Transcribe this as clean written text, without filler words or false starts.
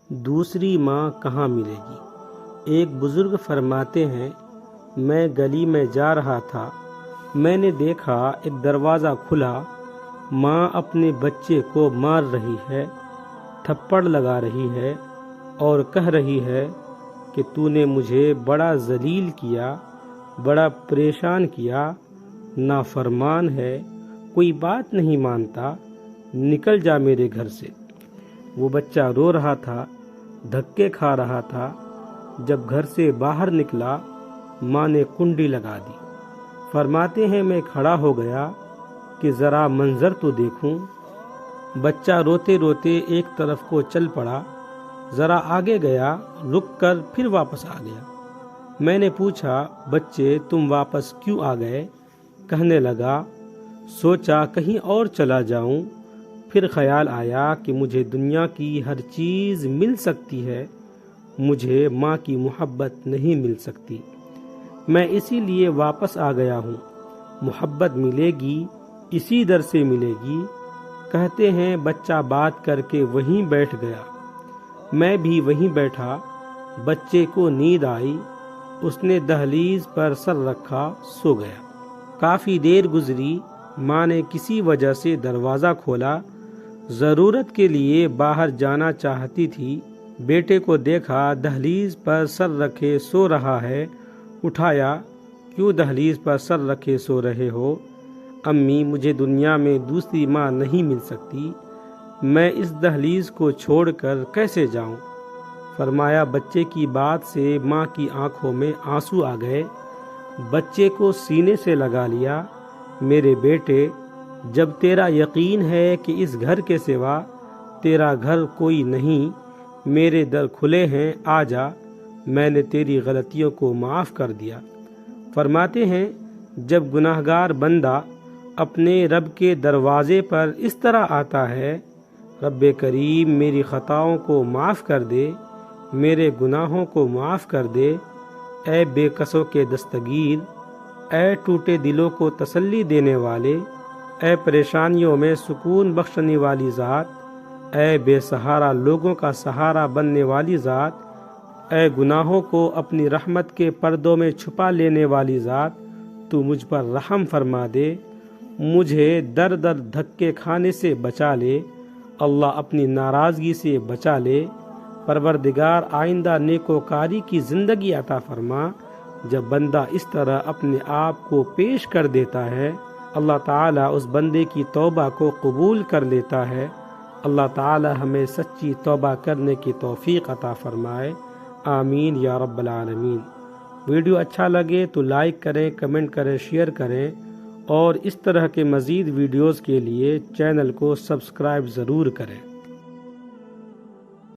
دوسری ماں کہاں ملے گی؟ ایک بزرگ فرماتے ہیں، میں گلی میں جا رہا تھا، میں نے دیکھا ایک دروازہ کھلا، ماں اپنے بچے کو مار رہی ہے، تھپڑ لگا رہی ہے اور کہہ رہی ہے کہ تو نے مجھے بڑا ذلیل کیا، بڑا پریشان کیا، نافرمان ہے، کوئی بات نہیں مانتا، نکل جا میرے گھر سے۔ وہ بچہ رو رہا تھا، دھکے کھا رہا تھا۔ جب گھر سے باہر نکلا، ماں نے کنڈی لگا دی۔ فرماتے ہیں میں کھڑا ہو گیا کہ ذرا منظر تو دیکھوں۔ بچہ روتے روتے ایک طرف کو چل پڑا، ذرا آگے گیا، رک کر پھر واپس آ گیا۔ میں نے پوچھا، بچے تم واپس کیوں آ گئے؟ کہنے لگا، سوچا کہیں اور چلا جاؤں، پھر خیال آیا کہ مجھے دنیا کی ہر چیز مل سکتی ہے، مجھے ماں کی محبت نہیں مل سکتی، میں اسی لیے واپس آ گیا ہوں۔ محبت ملے گی، اسی در سے ملے گی۔ کہتے ہیں بچہ بات کر کے وہیں بیٹھ گیا، میں بھی وہیں بیٹھا۔ بچے کو نیند آئی، اس نے دہلیز پر سر رکھا، سو گیا۔ کافی دیر گزری، ماں نے کسی وجہ سے دروازہ کھولا، ضرورت کے لیے باہر جانا چاہتی تھی۔ بیٹے کو دیکھا دہلیز پر سر رکھے سو رہا ہے، اٹھایا، کیوں دہلیز پر سر رکھے سو رہے ہو؟ امی مجھے دنیا میں دوسری ماں نہیں مل سکتی، میں اس دہلیز کو چھوڑ کر کیسے جاؤں؟ فرمایا بچے کی بات سے ماں کی آنکھوں میں آنسو آ گئے۔ بچے کو سینے سے لگا لیا، میرے بیٹے جب تیرا یقین ہے کہ اس گھر کے سوا تیرا گھر کوئی نہیں، میرے در کھلے ہیں، آ جا، میں نے تیری غلطیوں کو معاف کر دیا۔ فرماتے ہیں جب گناہگار بندہ اپنے رب کے دروازے پر اس طرح آتا ہے، رب کریم میری خطاؤں کو معاف کر دے، میرے گناہوں کو معاف کر دے، اے بے کسوں کے دستگیر، اے ٹوٹے دلوں کو تسلی دینے والے، اے پریشانیوں میں سکون بخشنے والی ذات، اے بے سہارا لوگوں کا سہارا بننے والی ذات، اے گناہوں کو اپنی رحمت کے پردوں میں چھپا لینے والی ذات، تو مجھ پر رحم فرما دے، مجھے در در دھکے کھانے سے بچا لے، اللہ اپنی ناراضگی سے بچا لے۔ پروردگار آئندہ نیکوکاری کی زندگی عطا فرما۔ جب بندہ اس طرح اپنے آپ کو پیش کر دیتا ہے، اللہ تعالیٰ اس بندے کی توبہ کو قبول کر لیتا ہے۔ اللہ تعالیٰ ہمیں سچی توبہ کرنے کی توفیق عطا فرمائے، آمین یا رب العالمین۔ ویڈیو اچھا لگے تو لائک کریں، کمنٹ کریں، شیئر کریں، اور اس طرح کے مزید ویڈیوز کے لیے چینل کو سبسکرائب ضرور کریں۔